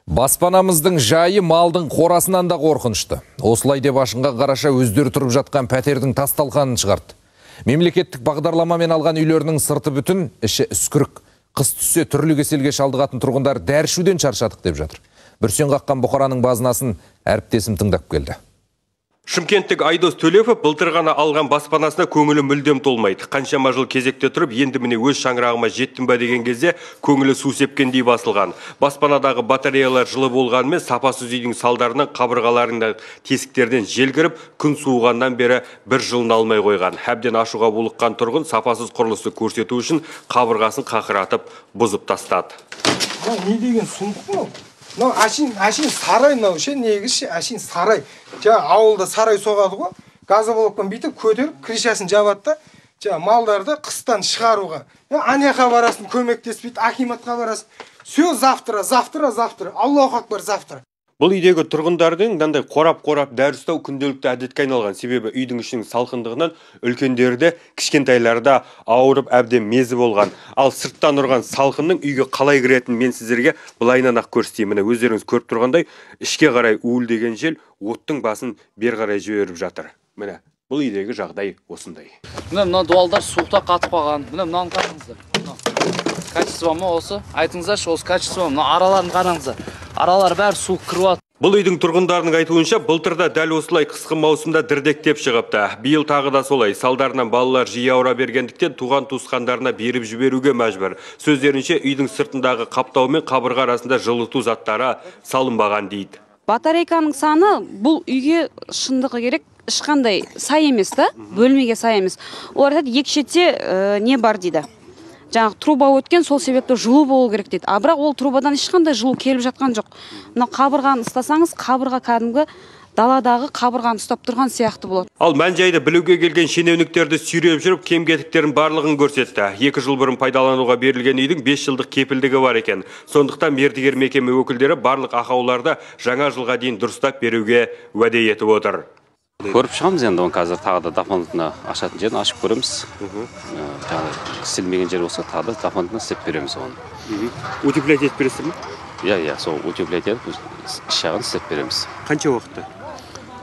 Баспанамыздың жайы малдың қорасынан да қорқынышты. Осылай деп ашынға қараша өздері тұрып жатқан пәтердің тасталқанын шығарды. Мемлекеттік бағдарламамен алған үйлерінің сырты бүтін, іші үскірік. Қыс түссе түрлі кеселге шалдығатын тұрғындар дәршуден шаршадық деп жатыр. Бүрсен қаққан бұқараның базынасын әріптесім тыңдап келді. Шымкенттік Айдос Төлепов былтыр ғана алған баспанасына көңілі мүлдем толмайды. Қаншама жыл кезекте тұрып, енді міне өз шаңырағыма жеттім бе деген кезде көңілі су сепкендей басылған. Баспанадағы батареялар жылы болғанымен сапасыз үйдің салдарынан қабырғаларында тесіктерден жел кіріп, күн суығаннан бері бір жылын алмай қойған. Әбден ашуға булыққан тұрғын сапасыз құрылысты көрсету үшін қабырғасын қақыратып бұзып тастады. Не деген сұмдық мынау? Әшейін сарай мынау ше, негізі әшейін сарай. Ауылда сарай соғады ғой. Газоблокпен бүйтіп көтеріп, крышасын жабады да, малдарды қыстан шығаруға. Анияқа барасын, көмектеспейді, акиматқа барасын. Все завтра. Аллаху акбар завтра. Бұл үйдегі тұрғындардың мынандай қорап дәрі ұстау күнделікті әдетке айналған. Себебі үйдің ішінің салқындығынан үлкендерді, кішкентайларда ауырып әбден мезі болған. Ал сырттан ұрған салқынның үйге қалай кіретінін мен сіздерге былайынан ақ көрсетейін. Міне өздеріңіз көріп тұрғандай, ішке қарай уілдеген жел оттың басын бер қарай жіберіп жатыр. Міне бұл үйдегі жағдай осындай. Мына дуалдар суықта қатып қалған. Міне мынаны қараңыздар. Качество ма осы? Айтыңыздаршы, осы качество ма? Мына араларын қараңыздар. Аралар бәрі суық кіріп жатыр. Бұл үйдің тұрғындарының айтуынша былтырда дәл осылай қысқы маусымда дірдектеп шығыпты. Биыл тағы да солай. Салдарынан балалар жиі ауыра бергендіктен туған туысқандарына беріп жіберуге мәжбүр. Сөздерінше үйдің сыртындағы қаптау мен қабырға арасында жылыту заттары салынбаған дейді. Батарейканың саны бұл үйге шындығы керек, ешқандай сай емес та, бөлмеге сай емес. Олар айтады, екі шетте не бар дейді. Жаңағы труба өткен, сол себепті жылу болу керек дейді. Бірақ ол трубадан ешқандай жылу келіп жатқан жоқ. Мына қабырғаны ұстасаңыз, қабырға кәдімгі даладағы қабырғаны ұстап тұрған сияқты болады. Ал мән-жайды білуге келген шенеуніктерді сүйреп жүріп, кем-кетіктерін барлығын көрсетті. 2 жыл бұрын пайдалануға берілген үйдің 5 жылдық кепілдігі бар екен. Сондықтан мердігер мекеме өкілдері барлық ақауларды жаңа жылға дейін дұрыстап беруге уәде етіп отыр. Көріп шығамыз енді, оны қазір тағы да дополнительно ашатын жерін ашып көреміз. Істелмеген жер болса, тағы да дополнительно істеп береміз оны. Утеплять етіп бересіздер ме? Иә, сол утеплять етіп, жағын істеп береміз. Қанша уақытта?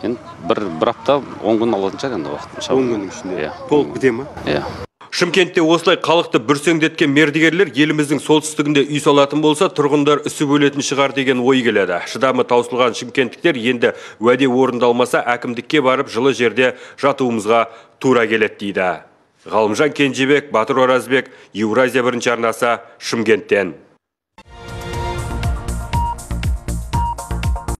Енді бір апта 10 күн алатын шығар енді уақыт. 10 күннің ішінде. Толық біте ме? Иә. Шымкентте осылай халықты бүрсеңдеткен мердігерлер еліміздің солтүстігінде үй салатын болса, тұрғындар үсіп өлетін шығар деген ой келеді. Шыдамы таусылған шымкенттіктер енді уәде орындалмаса әкімдікке барып жылы жерде жатуымызға тура келеді дейді. Ғалымжан Кенжебек, Батыр Оразбек, Еуразия бірінші арнасы, Шымкенттен.